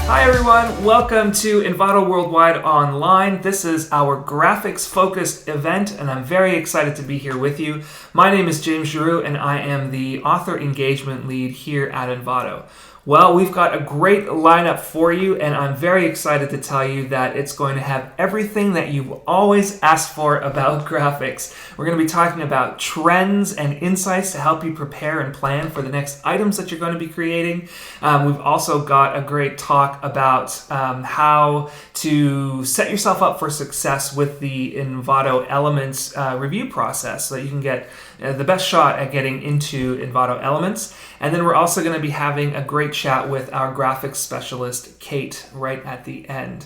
Hi everyone, welcome to Envato Worldwide Online. This is our graphics-focused event, and I'm very excited to be here with you. My name is James Giroux, and I am the Author Engagement Lead here at Envato. Well, we've got a great lineup for you, and I'm very excited to tell you that it's going to have everything that you've always asked for about graphics. We're going to be talking about trends and insights to help you prepare and plan for the next items that you're going to be creating. We've also got a great talk about how to set yourself up for success with the Envato Elements review process so that you can get the best shot at getting into Envato Elements. And then we're also going to be having a great chat with our graphics specialist, Kate, right at the end.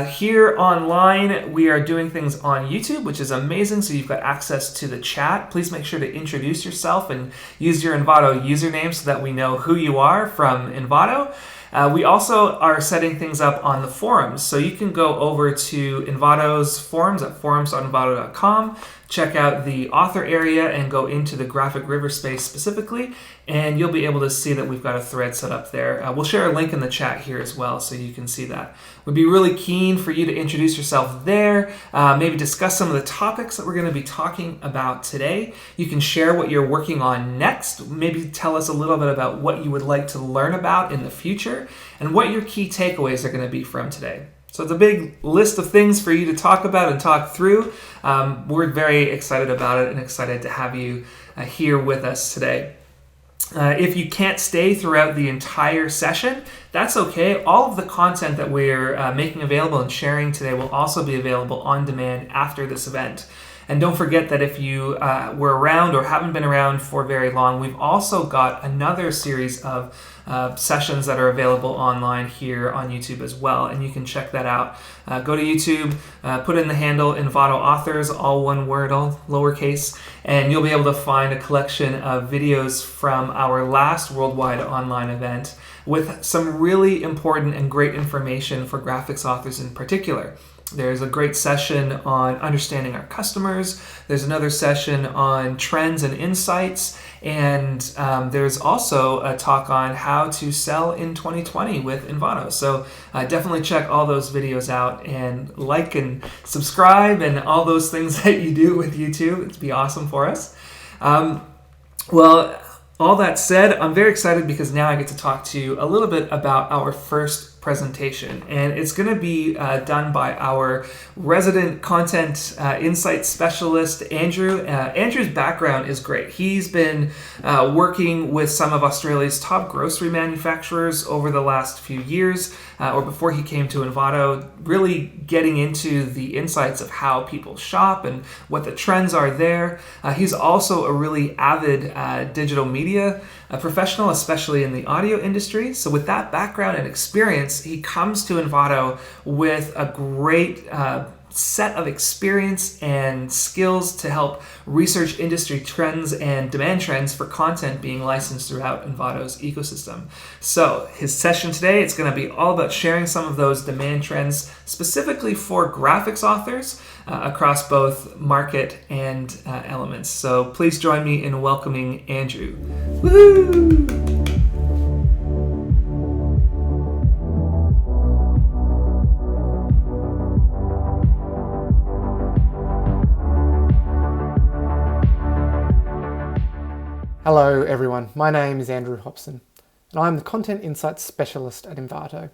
Here online, we are doing things on YouTube, which is amazing, so you've got access to the chat. Please make sure to introduce yourself and use your Envato username so that we know who you are from Envato. We also are setting things up on the forums, so you can go over to Envato's forums at forums.envato.com, check out the author area and go into the GraphicRiver space specifically, and you'll be able to see that we've got a thread set up there. We'll share a link in the chat here as well so you can see that. We'd be really keen for you to introduce yourself there, maybe discuss some of the topics that we're going to be talking about today. You can share what you're working on next, maybe tell us a little bit about what you would like to learn about in the future, and what your key takeaways are going to be from today. So it's a big list of things for you to talk about and talk through. We're very excited about it and excited to have you here with us today. If you can't stay throughout the entire session, that's okay. All of the content that we're making available and sharing today will also be available on demand after this event. And don't forget that if you were around or haven't been around for very long, we've also got another series of sessions that are available online here on YouTube as well, and you can check that out. Go to YouTube, put in the handle Envato Authors, all one word, all lowercase, and you'll be able to find a collection of videos from our last worldwide online event with some really important and great information for graphics authors in particular. There's a great session on understanding our customers. There's another session on trends and insights. And there's also a talk on how to sell in 2020 with Envato. So definitely check all those videos out and like and subscribe and all those things that you do with YouTube. It'd be awesome for us. Well, all that said, I'm very excited because now I get to talk to you a little bit about our first presentation, and it's going to be done by our resident content insight specialist, Andrew. Andrew's background is great. He's been working with some of Australia's top grocery manufacturers over the last few years, or before he came to Envato, really getting into the insights of how people shop and what the trends are there. He's also a really avid digital media professional, especially in the audio industry. So with that background and experience, he comes to Envato with a great set of experience and skills to help research industry trends and demand trends for content being licensed throughout Envato's ecosystem. So his session today, it's going to be all about sharing some of those demand trends specifically for graphics authors across both market and elements. So please join me in welcoming Andrew. Woohoo! Hello everyone, my name is Andrew Hopson, and I'm the Content Insights Specialist at Envato.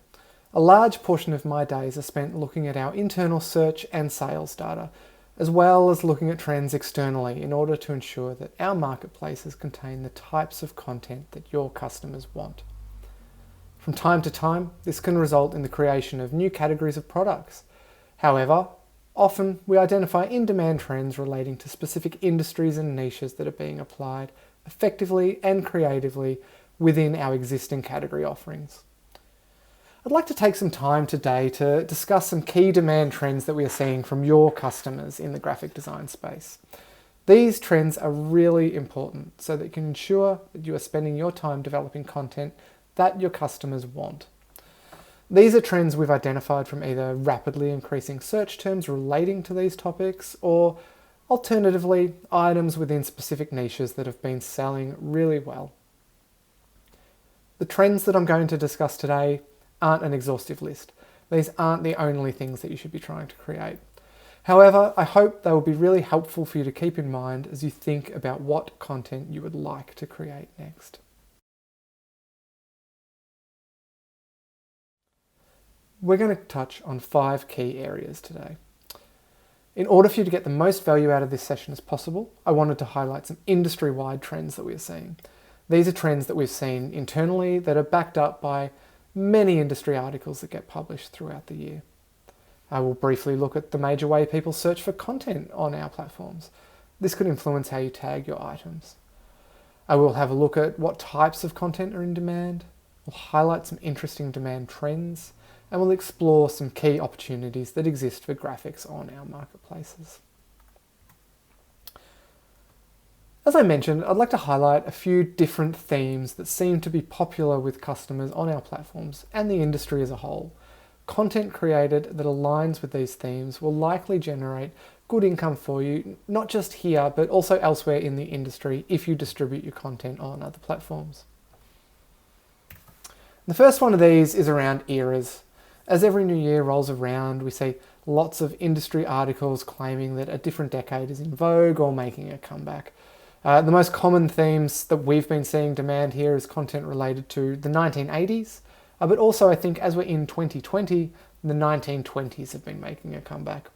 A large portion of my days are spent looking at our internal search and sales data, as well as looking at trends externally in order to ensure that our marketplaces contain the types of content that your customers want. From time to time, this can result in the creation of new categories of products. However, often we identify in-demand trends relating to specific industries and niches that are being applied effectively and creatively within our existing category offerings. I'd like to take some time today to discuss some key demand trends that we are seeing from your customers in the graphic design space. These trends are really important so that you can ensure that you are spending your time developing content that your customers want. These are trends we've identified from either rapidly increasing search terms relating to these topics, or alternatively, items within specific niches that have been selling really well. The trends that I'm going to discuss today aren't an exhaustive list. These aren't the only things that you should be trying to create. However, I hope they will be really helpful for you to keep in mind as you think about what content you would like to create next. We're going to touch on 5 key areas today. In order for you to get the most value out of this session as possible, I wanted to highlight some industry-wide trends that we're seeing. These are trends that we've seen internally that are backed up by many industry articles that get published throughout the year. I will briefly look at the major way people search for content on our platforms. This could influence how you tag your items. I will have a look at what types of content are in demand. We'll highlight some interesting demand trends, and we'll explore some key opportunities that exist for graphics on our marketplaces. As I mentioned, I'd like to highlight a few different themes that seem to be popular with customers on our platforms and the industry as a whole. Content created that aligns with these themes will likely generate good income for you, not just here, but also elsewhere in the industry if you distribute your content on other platforms. The first one of these is around eras. As every new year rolls around, we see lots of industry articles claiming that a different decade is in vogue or making a comeback. The most common themes that we've been seeing demand here is content related to the 1980s, but also I think as we're in 2020, the 1920s have been making a comeback.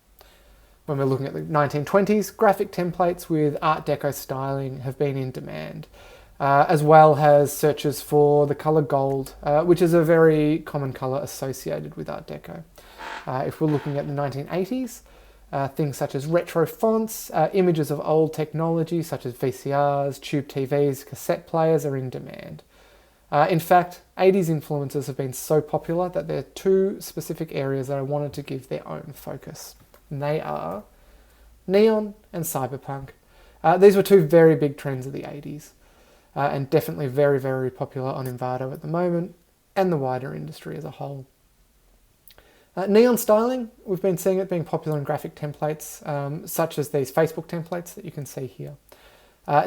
When we're looking at the 1920s, graphic templates with Art Deco styling have been in demand, as well as searches for the colour gold, which is a very common colour associated with Art Deco. If we're looking at the 1980s, things such as retro fonts, images of old technology such as VCRs, tube TVs, cassette players are in demand. In fact, 80s influences have been so popular that there are 2 specific areas that I wanted to give their own focus. And they are neon and cyberpunk. These were 2 very big trends of the 80s. And definitely very, very popular on Envato at the moment and the wider industry as a whole. Neon styling, we've been seeing it being popular in graphic templates, such as these Facebook templates that you can see here.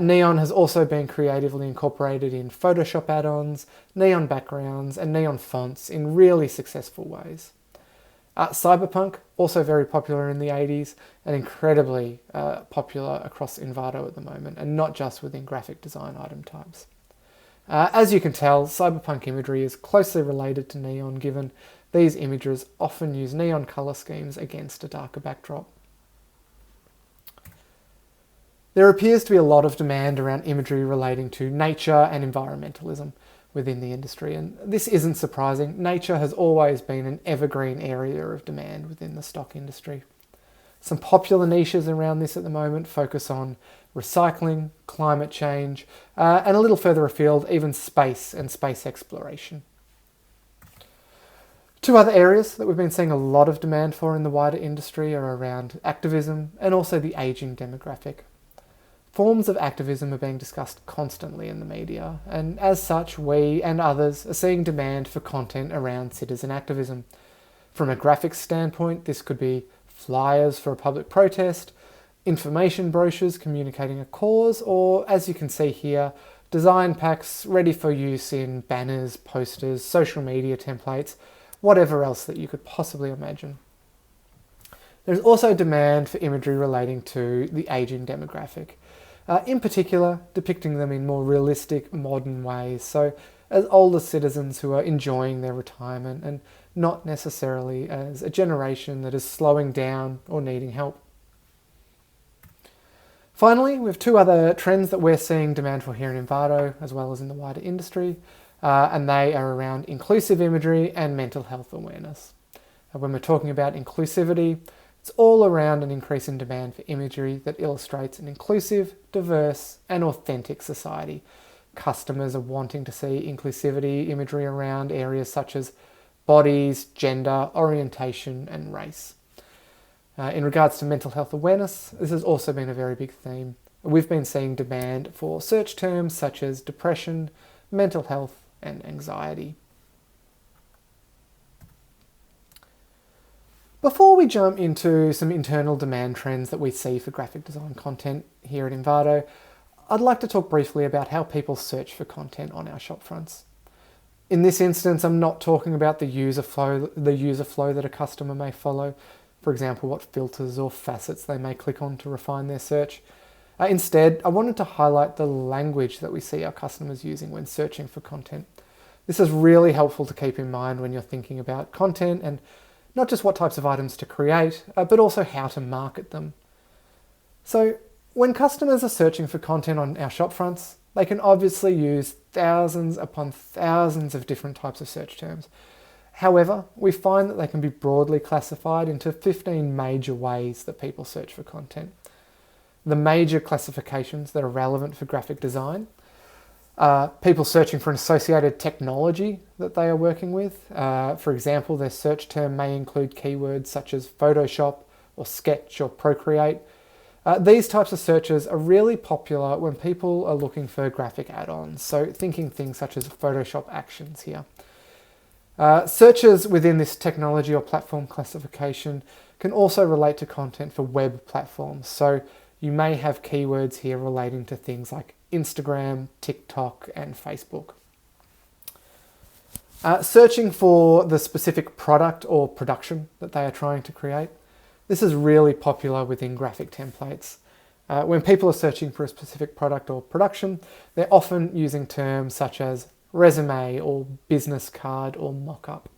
Neon has also been creatively incorporated in Photoshop add-ons, neon backgrounds, and neon fonts in really successful ways. Cyberpunk, also very popular in the 80s and incredibly popular across Envato at the moment, and not just within graphic design item types. As you can tell, cyberpunk imagery is closely related to neon, given these images often use neon colour schemes against a darker backdrop. There appears to be a lot of demand around imagery relating to nature and environmentalism within the industry, and this isn't surprising. Nature has always been an evergreen area of demand within the stock industry. Some popular niches around this at the moment focus on recycling, climate change, and a little further afield, even space and space exploration. 2 other areas that we've been seeing a lot of demand for in the wider industry are around activism and also the ageing demographic. Forms of activism are being discussed constantly in the media, and as such, we and others are seeing demand for content around citizen activism. From a graphics standpoint, this could be flyers for a public protest, information brochures communicating a cause, or, as you can see here, design packs ready for use in banners, posters, social media templates, whatever else that you could possibly imagine. There's also demand for imagery relating to the ageing demographic. In particular, depicting them in more realistic, modern ways, so as older citizens who are enjoying their retirement and not necessarily as a generation that is slowing down or needing help. Finally, we have 2 other trends that we're seeing demand for here in Envato, as well as in the wider industry, and they are around inclusive imagery and mental health awareness. When we're talking about inclusivity, it's all around an increase in demand for imagery that illustrates an inclusive, diverse, and authentic society. Customers are wanting to see inclusivity imagery around areas such as bodies, gender, orientation, and race. In regards to mental health awareness, this has also been a very big theme. We've been seeing demand for search terms such as depression, mental health, and anxiety. Before we jump into some internal demand trends that we see for graphic design content here at Envato, I'd like to talk briefly about how people search for content on our shop fronts. In this instance, I'm not talking about the user flow that a customer may follow. For example, what filters or facets they may click on to refine their search. Instead, I wanted to highlight the language that we see our customers using when searching for content. This is really helpful to keep in mind when you're thinking about content and not just what types of items to create, but also how to market them. So when customers are searching for content on our shop fronts, they can obviously use thousands upon thousands of different types of search terms. However, we find that they can be broadly classified into 15 major ways that people search for content. The major classifications that are relevant for graphic design are people searching for an associated technology that they are working with. For example, their search term may include keywords such as Photoshop or Sketch or Procreate. These types of searches are really popular when people are looking for graphic add-ons, so thinking things such as Photoshop actions here. Searches within this technology or platform classification can also relate to content for web platforms, so you may have keywords here relating to things like Instagram, TikTok, and Facebook. Searching for the specific product or production that they are trying to create. This is really popular within graphic templates. When people are searching for a specific product or production, they're often using terms such as resume or business card or mock-up.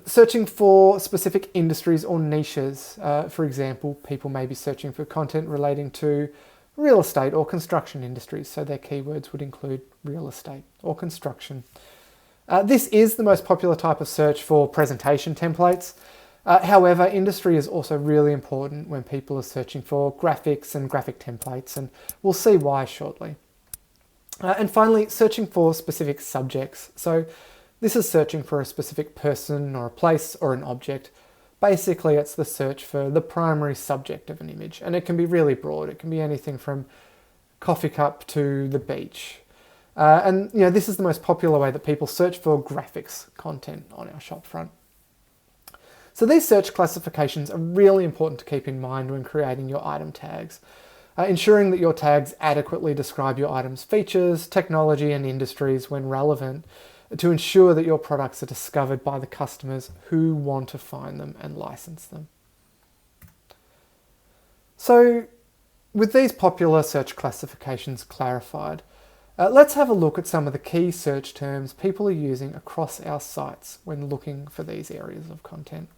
Searching for specific industries or niches. For example, people may be searching for content relating to real estate or construction industries, so their keywords would include real estate or construction. This is the most popular type of search for presentation templates. However, industry is also really important when people are searching for graphics and graphic templates, and we'll see why shortly. And finally, searching for specific subjects. So this is searching for a specific person or a place or an object. Basically, it's the search for the primary subject of an image, and it can be really broad. It can be anything from coffee cup to the beach. And this is the most popular way that people search for graphics content on our shop front. So these search classifications are really important to keep in mind when creating your item tags, ensuring that your tags adequately describe your item's features, technology, and industries when relevant, to ensure that your products are discovered by the customers who want to find them and license them. So, with these popular search classifications clarified, let's have a look at some of the key search terms people are using across our sites when looking for these areas of content.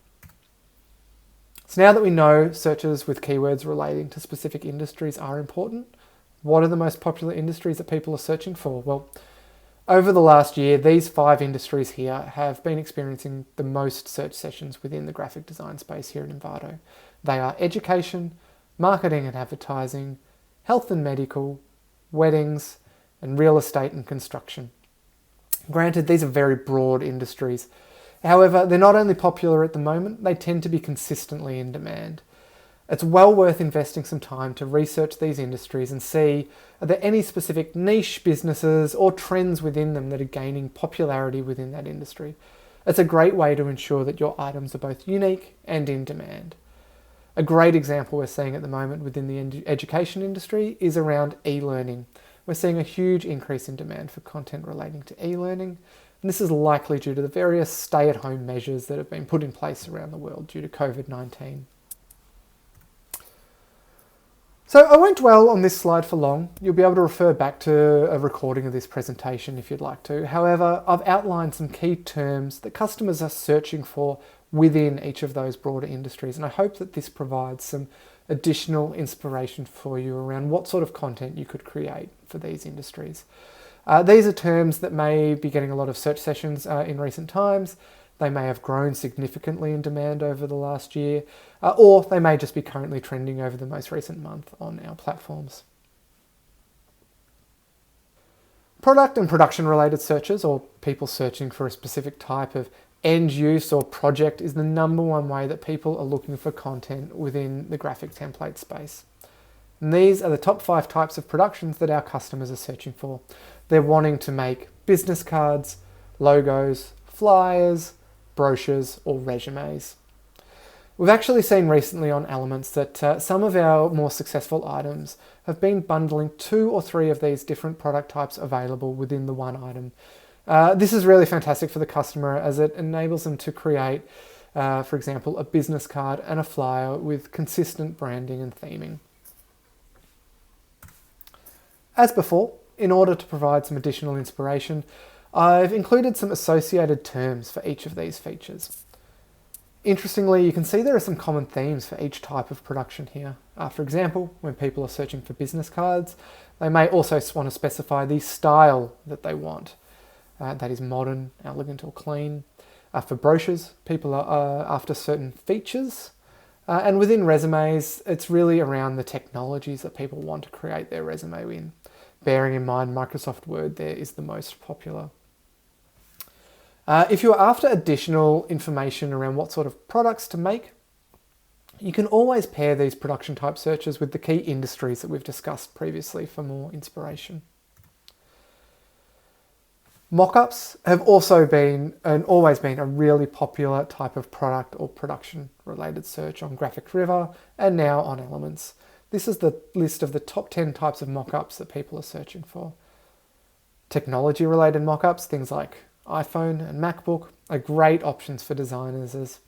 So now that we know searches with keywords relating to specific industries are important, what are the most popular industries that people are searching for? Well, over the last year, these 5 industries here have been experiencing the most search sessions within the graphic design space here at Envato. They are education, marketing and advertising, health and medical, weddings, and real estate and construction. Granted, these are very broad industries. However, they're not only popular at the moment, they tend to be consistently in demand. It's well worth investing some time to research these industries and see, are there any specific niche businesses or trends within them that are gaining popularity within that industry? It's a great way to ensure that your items are both unique and in demand. A great example we're seeing at the moment within the education industry is around e-learning. We're seeing a huge increase in demand for content relating to e-learning, and this is likely due to the various stay-at-home measures that have been put in place around the world due to COVID-19. So I won't dwell on this slide for long. You'll be able to refer back to a recording of this presentation if you'd like to. However, I've outlined some key terms that customers are searching for within each of those broader industries, and I hope that this provides some additional inspiration for you around what sort of content you could create for these industries. These are terms that may be getting a lot of search sessions in recent times. They may have grown significantly in demand over the last year, or they may just be currently trending over the most recent month on our platforms. Product and production related searches, or people searching for a specific type of end use or project, is the number one way that people are looking for content within the graphic template space. And these are the top 5 types of productions that our customers are searching for. They're wanting to make business cards, logos, flyers, brochures, or resumes. We've actually seen recently on Elements that some of our more successful items have been bundling 2 or 3 of these different product types available within the one item. This is really fantastic for the customer as it enables them to create, for example, a business card and a flyer with consistent branding and theming. As before, in order to provide some additional inspiration, I've included some associated terms for each of these features. Interestingly, you can see there are some common themes for each type of production here. For example, when people are searching for business cards, they may also want to specify the style that they want. That is modern, elegant or clean. For brochures, people are after certain features. And within resumes, it's really around the technologies that people want to create their resume in. Bearing in mind Microsoft Word there is the most popular. If you're after additional information around what sort of products to make, you can always pair these production type searches with the key industries that we've discussed previously for more inspiration. Mockups have also been and always been a really popular type of product or production related search on GraphicRiver and now on Elements. This is the list of the top 10 types of mockups that people are searching for. Technology related mockups, things like iPhone and MacBook, are great options for designers as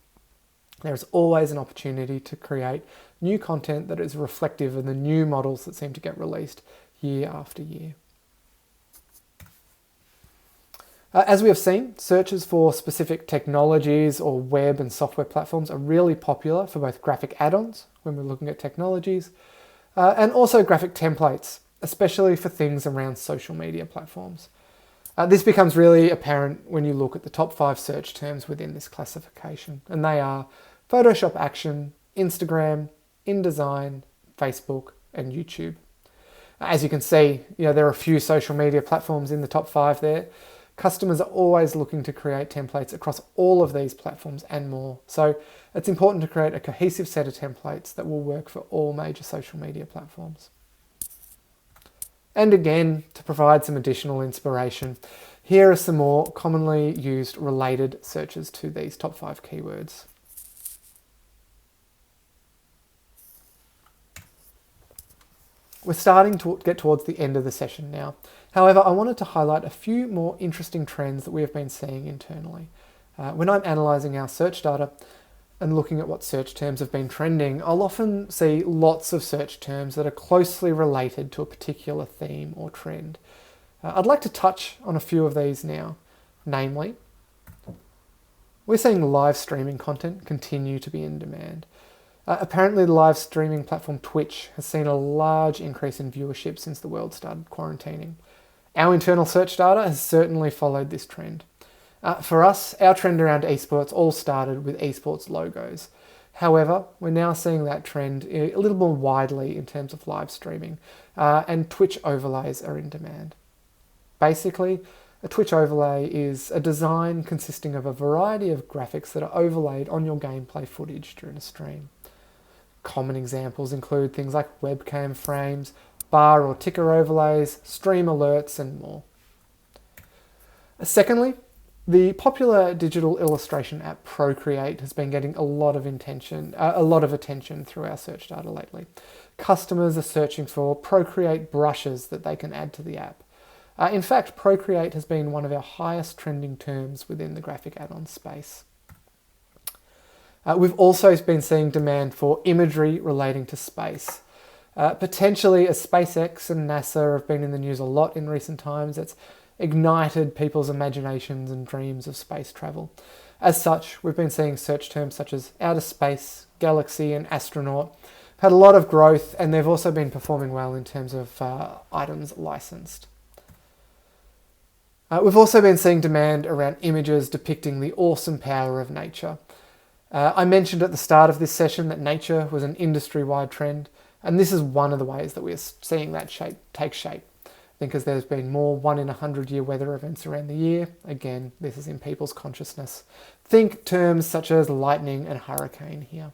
there's always an opportunity to create new content that is reflective of the new models that seem to get released year after year. As we have seen, searches for specific technologies or web and software platforms are really popular for both graphic add-ons when we're looking at technologies and also graphic templates, especially for things around social media platforms. This becomes really apparent when you look at the top 5 search terms within this classification, and they are Photoshop Action, Instagram, InDesign, Facebook, and YouTube. As you can see, there are a few social media platforms in the top 5 there. Customers are always looking to create templates across all of these platforms and more. So it's important to create a cohesive set of templates that will work for all major social media platforms. And again, to provide some additional inspiration, here are some more commonly used related searches to these top 5 keywords. We're starting to get towards the end of the session now. However, I wanted to highlight a few more interesting trends that we have been seeing internally. When I'm analysing our search data and looking at what search terms have been trending, I'll often see lots of search terms that are closely related to a particular theme or trend. I'd like to touch on a few of these now. Namely, we're seeing live streaming content continue to be in demand. Apparently the live streaming platform Twitch has seen a large increase in viewership since the world started quarantining. Our internal search data has certainly followed this trend. For us, our trend around esports all started with esports logos. However, we're now seeing that trend a little more widely in terms of live streaming, and Twitch overlays are in demand. Basically, a Twitch overlay is a design consisting of a variety of graphics that are overlaid on your gameplay footage during a stream. Common examples include things like webcam frames, bar or ticker overlays, stream alerts, and more. Secondly, the popular digital illustration app Procreate has been getting a lot of attention through our search data lately. Customers are searching for Procreate brushes that they can add to the app. In fact, Procreate has been one of our highest trending terms within the graphic add-on space. We've also been seeing demand for imagery relating to space. Potentially, as SpaceX and NASA have been in the news a lot in recent times, it's ignited people's imaginations and dreams of space travel. As such, we've been seeing search terms such as outer space, galaxy, and astronaut have had a lot of growth, and they've also been performing well in terms of items licensed. We've also been seeing demand around images depicting the awesome power of nature. I mentioned at the start of this session that nature was an industry-wide trend, and this is one of the ways that we're seeing that take shape. I think as there's been more 1 in 100-year weather events around the year, again, this is in people's consciousness. Think terms such as lightning and hurricane here.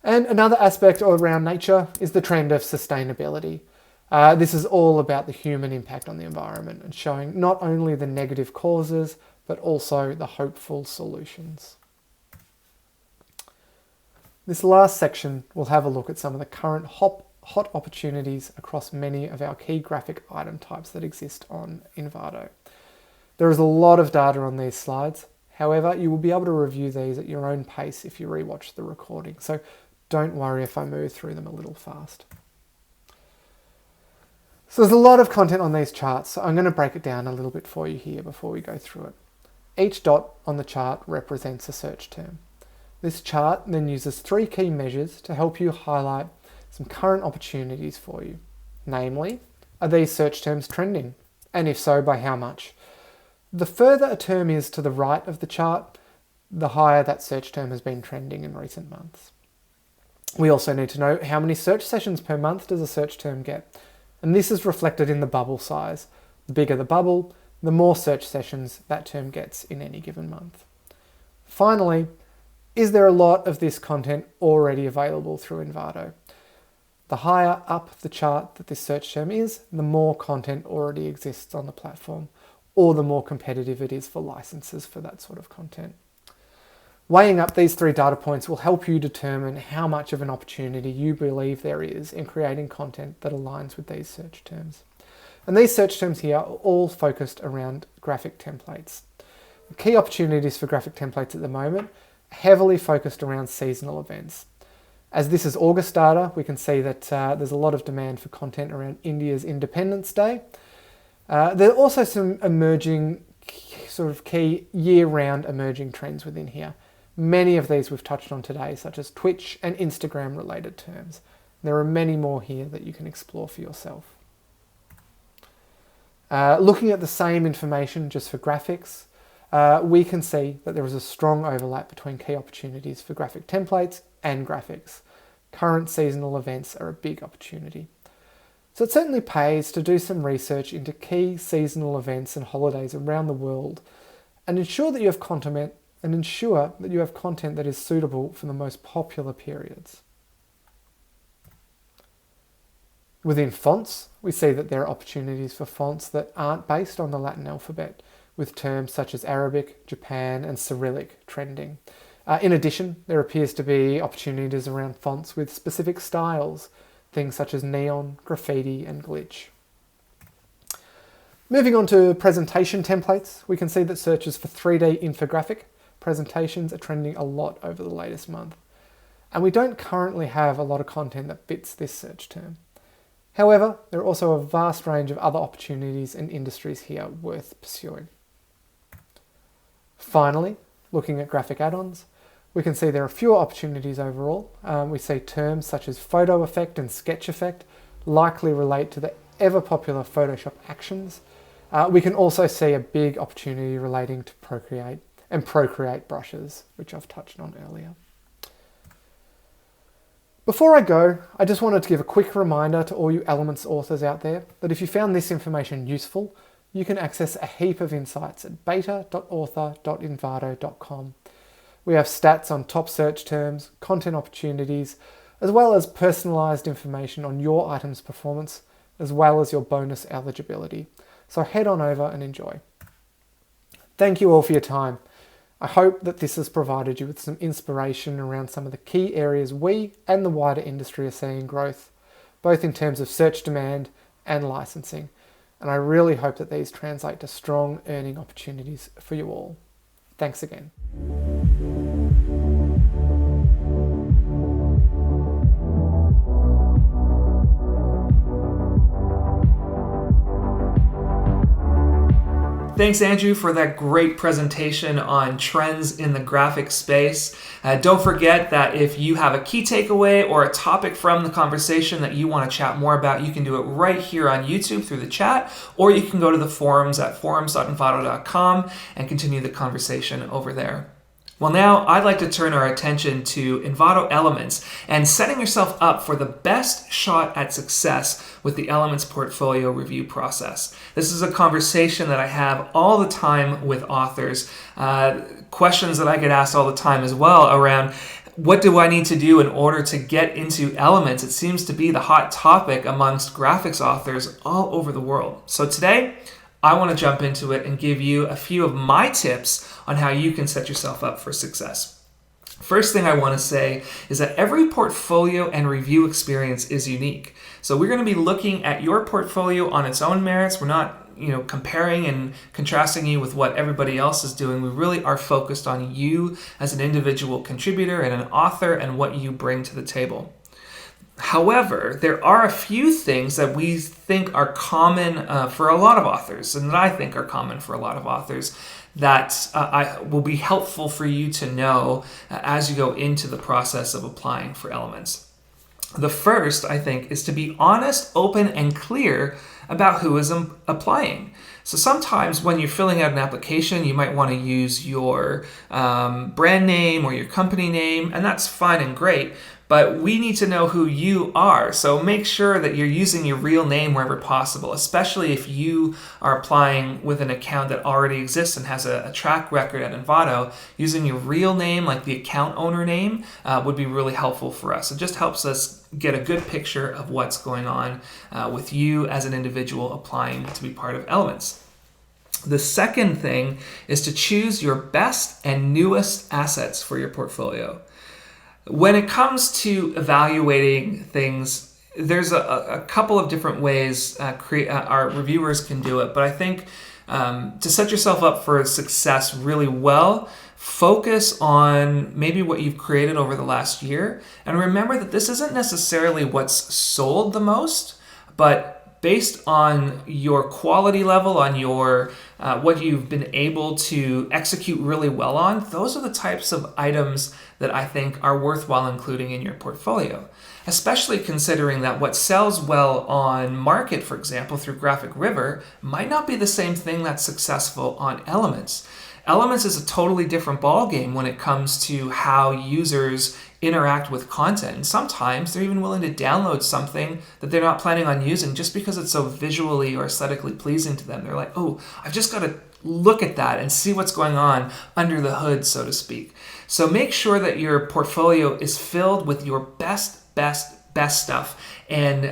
And another aspect around nature is the trend of sustainability. This is all about the human impact on the environment and showing not only the negative causes, but also the hopeful solutions. This last section will have a look at some of the current hot opportunities across many of our key graphic item types that exist on Envato. There is a lot of data on these slides. However, you will be able to review these at your own pace if you rewatch the recording, so don't worry if I move through them a little fast. So there's a lot of content on these charts, so I'm going to break it down a little bit for you here before we go through it. Each dot on the chart represents a search term. This chart then uses 3 key measures to help you highlight some current opportunities for you. Namely, are these search terms trending? And if so, by how much? The further a term is to the right of the chart, the higher that search term has been trending in recent months. We also need to know how many search sessions per month does a search term get. And this is reflected in the bubble size. The bigger the bubble, the more search sessions that term gets in any given month. Finally, is there a lot of this content already available through Envato? The higher up the chart that this search term is, the more content already exists on the platform, or the more competitive it is for licenses for that sort of content. Weighing up these 3 data points will help you determine how much of an opportunity you believe there is in creating content that aligns with these search terms. And these search terms here are all focused around graphic templates. The key opportunities for graphic templates at the moment are heavily focused around seasonal events. As this is August data, we can see that there's a lot of demand for content around India's Independence Day. There are also some emerging sort of key year-round emerging trends within here. Many of these we've touched on today, such as Twitch and Instagram related terms. There are many more here that you can explore for yourself. Looking at the same information just for graphics, we can see that there is a strong overlap between key opportunities for graphic templates and graphics. Current seasonal events are a big opportunity. So it certainly pays to do some research into key seasonal events and holidays around the world and ensure that you have content that is suitable for the most popular periods. Within fonts, we see that there are opportunities for fonts that aren't based on the Latin alphabet, with terms such as Arabic, Japan, and Cyrillic trending. In addition, there appears to be opportunities around fonts with specific styles, things such as neon, graffiti, and glitch. Moving on to presentation templates, we can see that searches for 3D infographic presentations are trending a lot over the latest month. And we don't currently have a lot of content that fits this search term. However, there are also a vast range of other opportunities and industries here worth pursuing. Finally, looking at graphic add-ons, we can see there are fewer opportunities overall. We see terms such as photo effect and sketch effect likely relate to the ever-popular Photoshop actions. We can also see a big opportunity relating to Procreate and Procreate brushes, which I've touched on earlier. Before I go, I just wanted to give a quick reminder to all you Elements authors out there that if you found this information useful, you can access a heap of insights at beta.author.envato.com. We have stats on top search terms, content opportunities, as well as personalized information on your item's performance, as well as your bonus eligibility. So head on over and enjoy. Thank you all for your time. I hope that this has provided you with some inspiration around some of the key areas we and the wider industry are seeing growth, both in terms of search demand and licensing. And I really hope that these translate to strong earning opportunities for you all. Thanks again. Thanks, Andrew, for that great presentation on trends in the graphic space. Don't forget that if you have a key takeaway or a topic from the conversation that you want to chat more about, you can do it right here on YouTube through the chat, or you can go to the forums at forums.envato.com and continue the conversation over there. Well, now I'd like to turn our attention to Envato Elements and setting yourself up for the best shot at success with the Elements portfolio review process. This is a conversation that I have all the time with authors, questions that I get asked all the time as well around what do I need to do in order to get into Elements? It seems to be the hot topic amongst graphics authors all over the world. So today, I want to jump into it and give you a few of my tips on how you can set yourself up for success. First thing I want to say is that every portfolio and review experience is unique. So we're going to be looking at your portfolio on its own merits. We're not comparing and contrasting you with what everybody else is doing. We really are focused on you as an individual contributor and an author and what you bring to the table. However, there are a few things that we think are common for a lot of authors, and that I think are common for a lot of authors, that will be helpful for you to know as you go into the process of applying for Elements. The first, I think, is to be honest, open, and clear about who is applying. So sometimes when you're filling out an application, you might want to use your brand name or your company name, and that's fine and great. But we need to know who you are. So make sure that you're using your real name wherever possible, especially if you are applying with an account that already exists and has a track record at Envato. Using your real name, like the account owner name, would be really helpful for us. It just helps us get a good picture of what's going on with you as an individual applying to be part of Elements. The second thing is to choose your best and newest assets for your portfolio. When it comes to evaluating things, there's a couple of different ways our reviewers can do it, but I think to set yourself up for success really well, focus on maybe what you've created over the last year, and remember that this isn't necessarily what's sold the most, but based on your quality level, on your what you've been able to execute really well on, those are the types of items that I think are worthwhile including in your portfolio. Especially considering that what sells well on Market, for example, through GraphicRiver, might not be the same thing that's successful on Elements. Elements is a totally different ballgame when it comes to how users interact with content. And sometimes they're even willing to download something that they're not planning on using just because it's so visually or aesthetically pleasing to them. They're like, oh, I've just got to look at that and see what's going on under the hood, so to speak. So make sure that your portfolio is filled with your best stuff. And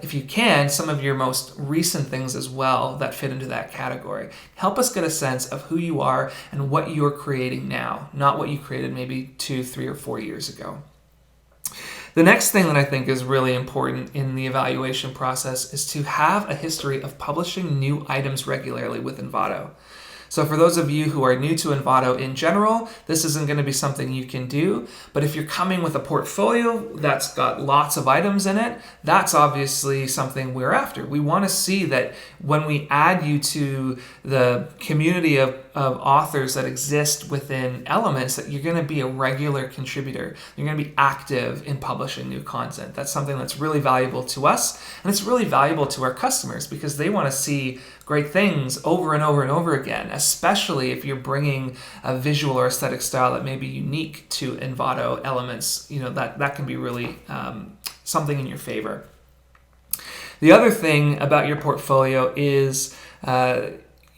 if you can, some of your most recent things as well that fit into that category. Help us get a sense of who you are and what you're creating now, not what you created maybe 2, 3, or 4 years ago. The next thing that I think is really important in the evaluation process is to have a history of publishing new items regularly with Envato. So for those of you who are new to Envato in general, this isn't going to be something you can do. But if you're coming with a portfolio that's got lots of items in it, that's obviously something we're after. We want to see that when we add you to the community of authors that exist within Elements, that you're going to be a regular contributor. You're going to be active in publishing new content. That's something that's really valuable to us, and it's really valuable to our customers because they want to see great things over and over and over again, especially if you're bringing a visual or aesthetic style that may be unique to Envato Elements. That can be really something in your favor. The other thing about your portfolio is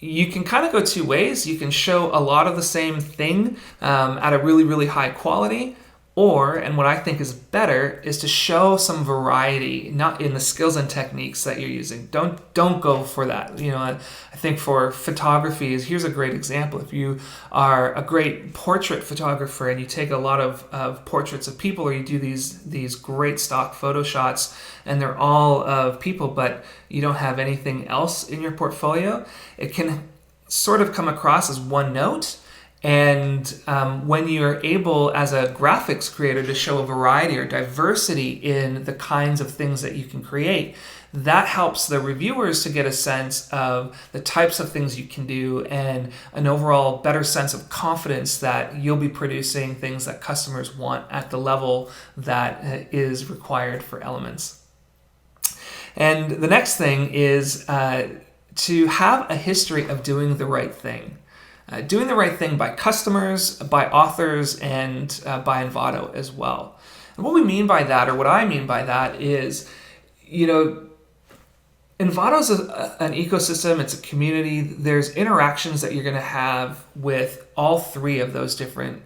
you can kind of go two ways. You can show a lot of the same thing at a really, really high quality, or, and what I think is better, is to show some variety, not in the skills and techniques that you're using. Don't go for that. I think for photography, here's a great example. If you are a great portrait photographer and you take a lot of portraits of people, or you do these great stock photo shots and they're all of people, but you don't have anything else in your portfolio, it can sort of come across as one note. And when you're able as a graphics creator to show a variety or diversity in the kinds of things that you can create, that helps the reviewers to get a sense of the types of things you can do and an overall better sense of confidence that you'll be producing things that customers want at the level that is required for Elements. And the next thing is to have a history of doing the right thing. Doing the right thing by customers, by authors, and by Envato as well. And what we mean by that, or what I mean by that, is, Envato's an ecosystem, it's a community. There's interactions that you're going to have with all three of those different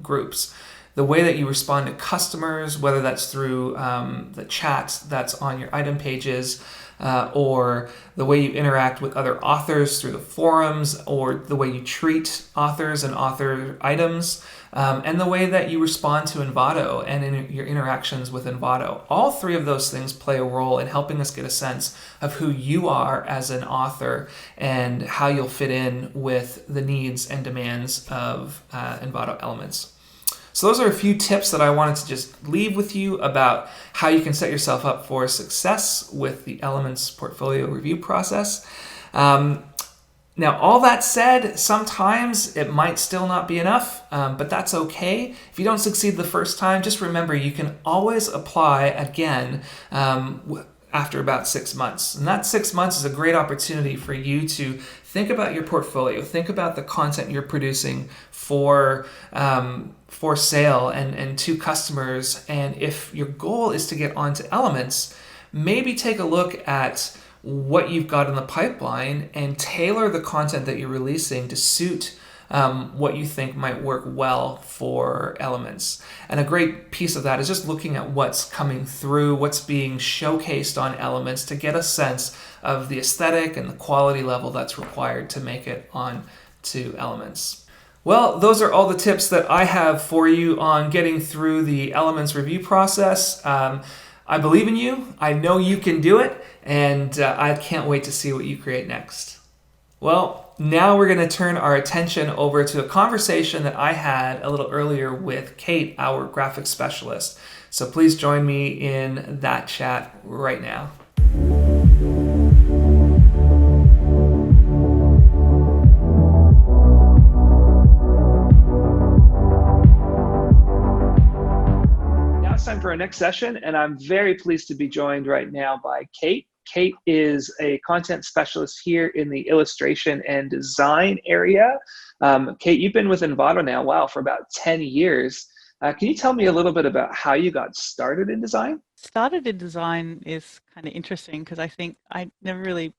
groups. The way that you respond to customers, whether that's through the chat that's on your item pages, or the way you interact with other authors through the forums, or the way you treat authors and author items, and the way that you respond to Envato and in your interactions with Envato. All three of those things play a role in helping us get a sense of who you are as an author and how you'll fit in with the needs and demands of Envato Elements. So those are a few tips that I wanted to just leave with you about how you can set yourself up for success with the Elements portfolio review process. Now, all that said, sometimes it might still not be enough, but that's okay. If you don't succeed the first time, just remember you can always apply again after about 6 months. And that 6 months is a great opportunity for you to think about your portfolio, think about the content you're producing for sale and to customers. And if your goal is to get onto Elements, maybe take a look at what you've got in the pipeline and tailor the content that you're releasing to suit what you think might work well for Elements. And a great piece of that is just looking at what's coming through, what's being showcased on Elements to get a sense of the aesthetic and the quality level that's required to make it on to Elements. Well, those are all the tips that I have for you on getting through the Elements review process. I believe in you. I know you can do it, and I can't wait to see what you create next. Well, now we're going to turn our attention over to a conversation that I had a little earlier with Kate, our graphics specialist. So please join me in that chat right now. Time for our next session, and I'm very pleased to be joined right now by Kate. Kate is a content specialist here in the illustration and design area. Kate, you've been with Envato now, wow, for about 10 years. Can you tell me a little bit about how you got started in design? Started in design is kind of interesting because I think I never really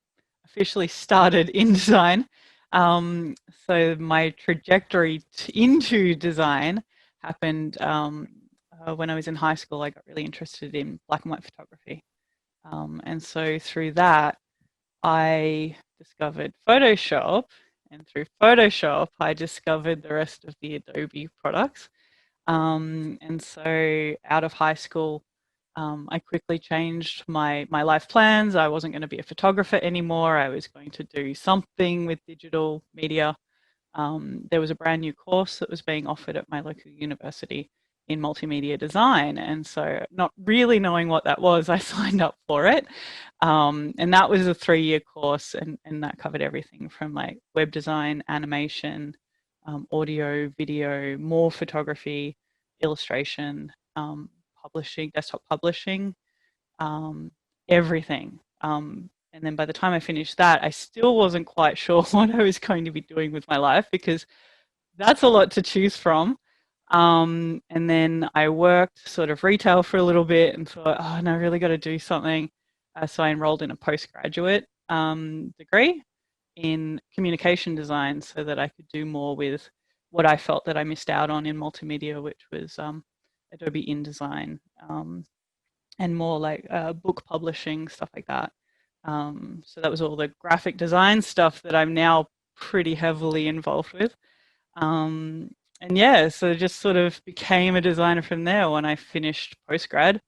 officially started in design. So my trajectory into design happened when I was in high school. I got really interested in black and white photography. And so through that, I discovered Photoshop. And through Photoshop, I discovered the rest of the Adobe products. And so out of high school, I quickly changed my life plans. I wasn't going to be a photographer anymore. I was going to do something with digital media. There was a brand new course that was being offered at my local university in multimedia design. And so not really knowing what that was, I signed up for it. And that was a 3-year course, and that covered everything from like web design, animation, audio, video, more photography, illustration, publishing, desktop publishing, everything. And then by the time I finished that, I still wasn't quite sure what I was going to be doing with my life, because that's a lot to choose from. And then I worked sort of retail for a little bit and thought, oh no, I really got to do something. So I enrolled in a postgraduate degree in communication design so that I could do more with what I felt that I missed out on in multimedia, which was Adobe InDesign, and more like book publishing, stuff like that. So that was all the graphic design stuff that I'm now pretty heavily involved with. And yeah, so just sort of became a designer from there. When I finished postgrad,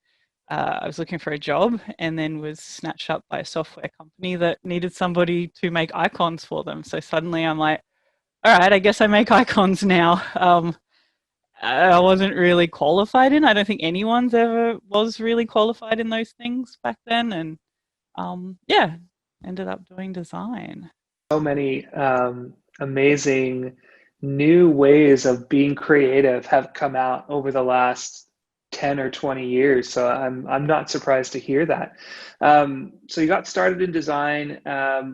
I was looking for a job and then was snatched up by a software company that needed somebody to make icons for them. So suddenly I'm like, all right, I guess I make icons now. I wasn't really qualified in. I don't think anyone's ever was really qualified in those things back then. And yeah, ended up doing design. So many amazing new ways of being creative have come out over the last 10 or 20 years. So I'm not surprised to hear that. So you got started in design,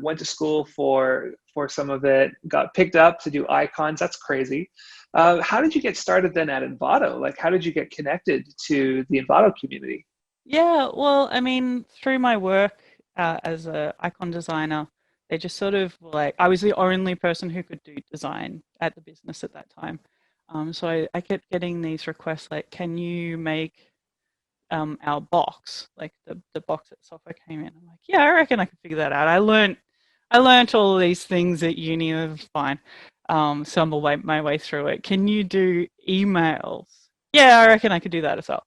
went to school for some of it, got picked up to do icons. That's crazy. How did you get started then at Envato? Like, how did you get connected to the Envato community? Yeah, well, I mean, through my work as an icon designer, they just sort of like, I was the only person who could do design at the business at that time. So I kept getting these requests like, can you make our box, like the box that software came in. I'm like, yeah, I reckon I could figure that out. I learned all of these things at uni. It was fine. Stumbled my way through it. Can you do emails? Yeah, I reckon I could do that as well.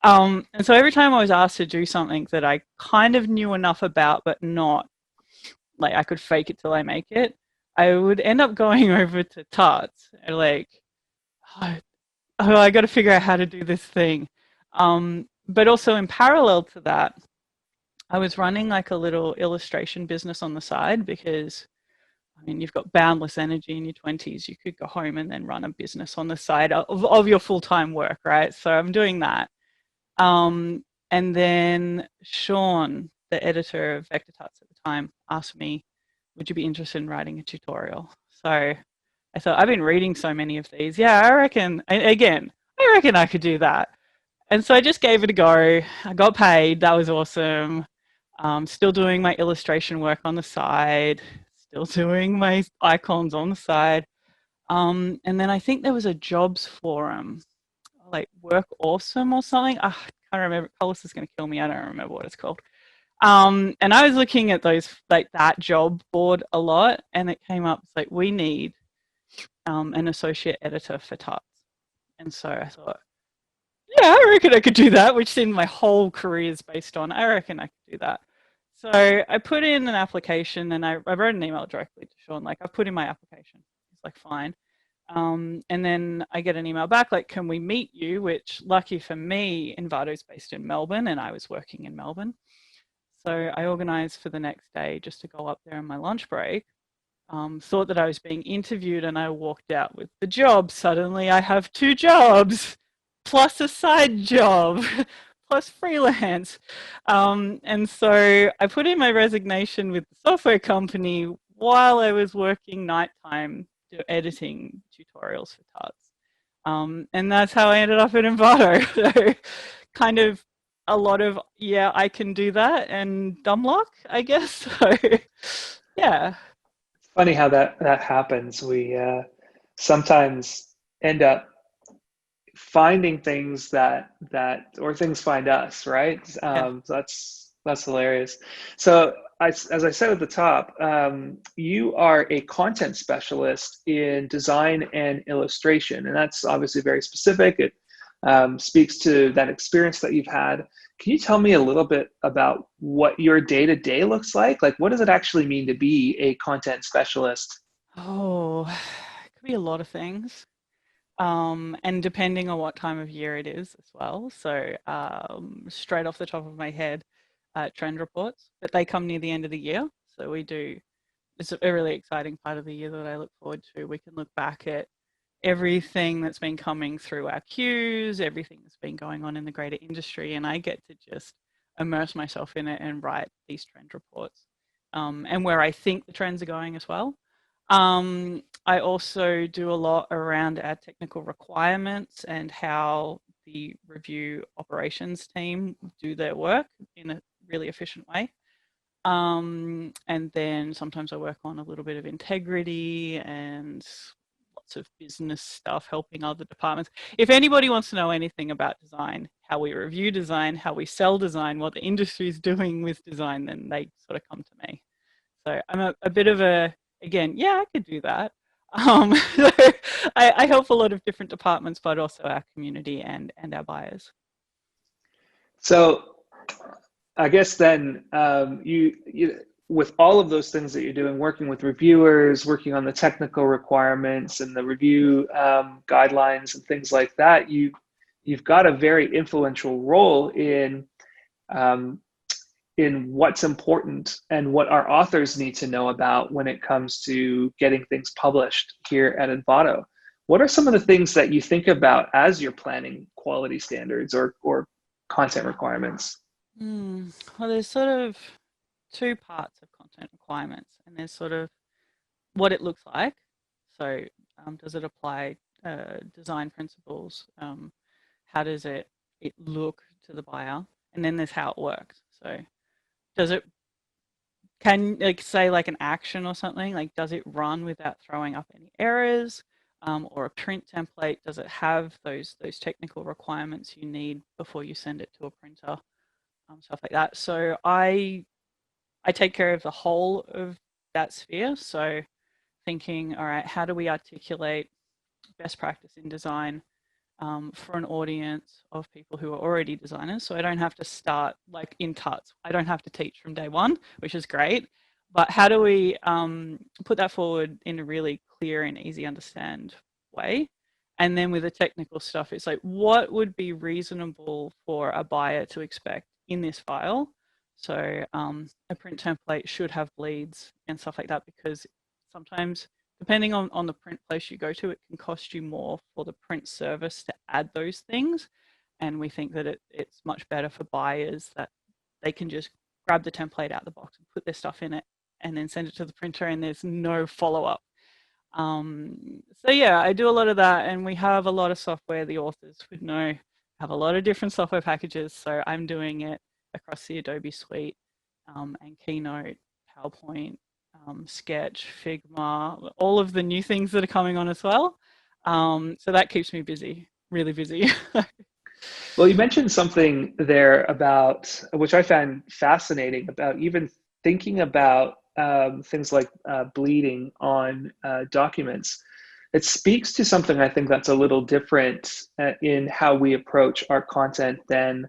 And so every time I was asked to do something that I kind of knew enough about, but not like I could fake it till I make it, I would end up going over to Tarts and like, oh, I got to figure out how to do this thing. But also in parallel to that, I was running like a little illustration business on the side because I mean, you've got boundless energy in your 20s. You could go home and then run a business on the side of your full-time work, right? So I'm doing that. And then Sean, the editor of Vector Tarts at the time, asked me, would you be interested in writing a tutorial? So I thought, I've been reading so many of these. Yeah, I reckon I could do that. And so I just gave it a go. I got paid. That was awesome. Still doing my illustration work on the side, still doing my icons on the side. And then I think there was a jobs forum, like Work Awesome or something. I can't remember. Carlos is going to kill me. I don't remember what it's called. And I was looking at those, like that job board a lot, and it came up, it's like, we need an associate editor for Tarts. And so I thought, yeah, I reckon I could do that, which then my whole career is based on. I reckon I could do that. So I put in an application and I wrote an email directly to Sean, like, I've put in my application. He's like, fine. And then I get an email back, like, can we meet you? Which, lucky for me, Envato's based in Melbourne and I was working in Melbourne. So I organized for the next day just to go up there on my lunch break. Thought that I was being interviewed and I walked out with the job. Suddenly I have 2 jobs plus a side job plus freelance. And so I put in my resignation with the software company while I was working nighttime editing tutorials for Tarts. And that's how I ended up at Envato. So kind of a lot of, yeah, I can do that and dumb luck, I guess. So yeah. Funny how that happens. We sometimes end up finding things that or things find us, right? Yeah. So that's hilarious. So as I said at the top, you are a content specialist in design and illustration, and that's obviously very specific. It speaks to that experience that you've had. Can you tell me a little bit about what your day-to-day looks like? Like, what does it actually mean to be a content specialist? Oh, it could be a lot of things. And depending on what time of year it is as well. So straight off the top of my head, trend reports, but they come near the end of the year. So we do, it's a really exciting part of the year that I look forward to. We can look back at everything that's been coming through our queues, everything that's been going on in the greater industry, and I get to just immerse myself in it and write these trend reports, and where I think the trends are going as well. I also do a lot around our technical requirements and how the review operations team do their work in a really efficient way. And then sometimes I work on a little bit of integrity and lots of business stuff, helping other departments. If anybody wants to know anything about design, how we review design, how we sell design, what the industry is doing with design, then they sort of come to me. So I'm a bit of a, again, yeah, I could do that. So I help a lot of different departments, but also our community and our buyers. So I guess then you with all of those things that you're doing, working with reviewers, working on the technical requirements and the review guidelines and things like that, you've got a very influential role in what's important and what our authors need to know about when it comes to getting things published here at Envato. What are some of the things that you think about as you're planning quality standards or content requirements? Well, there's sort of 2 parts of content requirements, and there's sort of what it looks like. So does it apply design principles? How does it look to the buyer? And then there's how it works. So does it, can, like, say like an action or something, like does it run without throwing up any errors? or a print template? Does it have those technical requirements you need before you send it to a printer? Stuff like that. So I take care of the whole of that sphere. So thinking, all right, how do we articulate best practice in design for an audience of people who are already designers? So I don't have to start like in tuts. I don't have to teach from day one, which is great. But how do we put that forward in a really clear and easy understand way? And then with the technical stuff, it's like, what would be reasonable for a buyer to expect in this file? So a print template should have bleeds and stuff like that, because sometimes depending on the print place you go to, it can cost you more for the print service to add those things. And we think that it's much better for buyers that they can just grab the template out of the box and put their stuff in it and then send it to the printer, and there's no follow-up. So yeah, I do a lot of that, and we have a lot of software. The authors would know, have a lot of different software packages. So I'm doing it across the Adobe suite, and Keynote, PowerPoint, Sketch, Figma, all of the new things that are coming on as well. So that keeps me busy, really busy. Well, you mentioned something there about, which I found fascinating, about even thinking about things like bleeding on documents. It speaks to something I think that's a little different in how we approach our content than,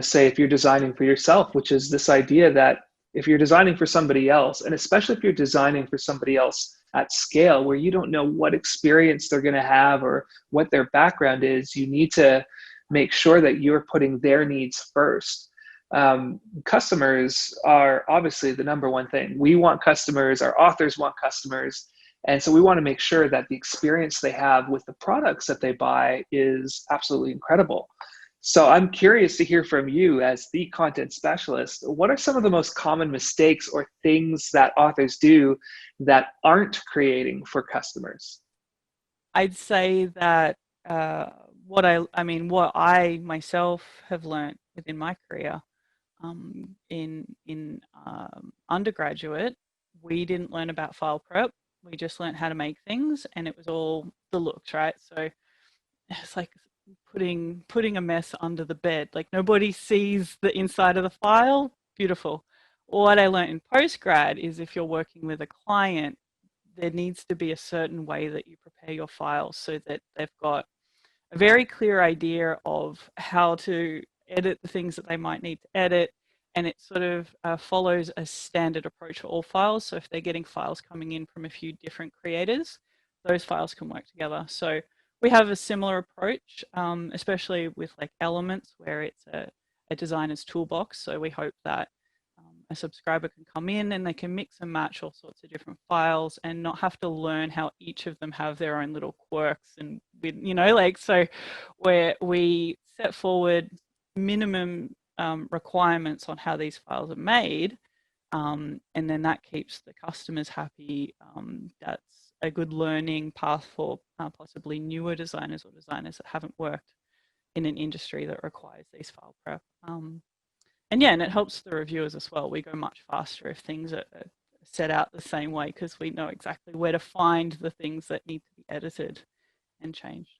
say if you're designing for yourself, which is this idea that if you're designing for somebody else, and especially if you're designing for somebody else at scale where you don't know what experience they're going to have or what their background is, you need to make sure that you're putting their needs first. Customers are obviously the number one thing. We want customers, our authors want customers. And so we want to make sure that the experience they have with the products that they buy is absolutely incredible. So I'm curious to hear from you as the content specialist. What are some of the most common mistakes or things that authors do that aren't creating for customers? I'd say that what I myself have learned within my career, in undergraduate, we didn't learn about file prep. We just learned how to make things, and it was all the looks, right? So it's like putting a mess under the bed. Like nobody sees the inside of the file. Beautiful. What I learned in postgrad is if you're working with a client, there needs to be a certain way that you prepare your files so that they've got a very clear idea of how to edit the things that they might need to edit. And it sort of follows a standard approach for all files. So if they're getting files coming in from a few different creators, those files can work together. So we have a similar approach, especially with like Elements, where it's a designer's toolbox. So we hope that a subscriber can come in and they can mix and match all sorts of different files and not have to learn how each of them have their own little quirks. And so where we set forward minimum requirements on how these files are made, and then that keeps the customers happy. That's a good learning path for possibly newer designers or designers that haven't worked in an industry that requires these file prep. And it helps the reviewers as well. We go much faster if things are set out the same way, because we know exactly where to find the things that need to be edited and changed.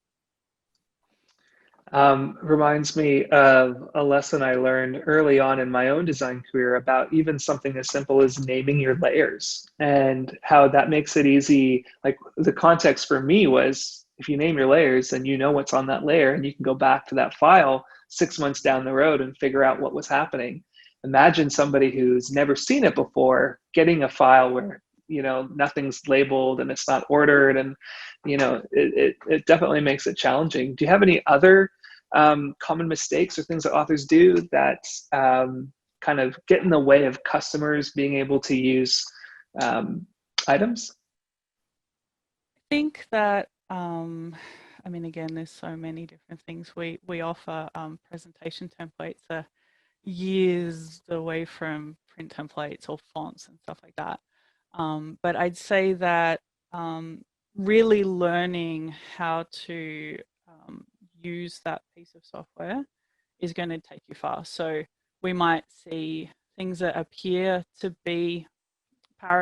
Reminds me of a lesson I learned early on in my own design career about even something as simple as naming your layers and how that makes it easy. Like the context for me was, if you name your layers, then you know what's on that layer and you can go back to that file 6 months down the road and figure out what was happening. Imagine somebody who's never seen it before getting a file where nothing's labeled and it's not ordered, and it definitely makes it challenging. Do you have any other common mistakes or things that authors do that kind of get in the way of customers being able to use items? I think that again, there's so many different things we offer. Presentation templates are years away from print templates or fonts and stuff like that. But I'd say that really learning how to use that piece of software is going to take you far. So we might see things that appear to be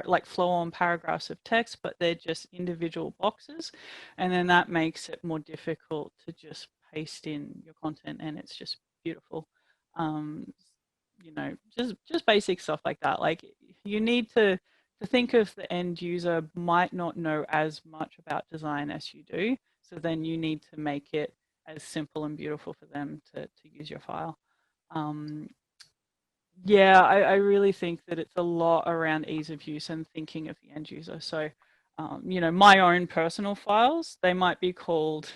like flow-on paragraphs of text, but they're just individual boxes, and then that makes it more difficult to just paste in your content, and it's just beautiful. You know, just basic stuff like that. Like, you need to think of the end user might not know as much about design as you do, so then you need to make it as simple and beautiful for them to use your file. Yeah, I really think that it's a lot around ease of use and thinking of the end user. So, you know, my own personal files, they might be called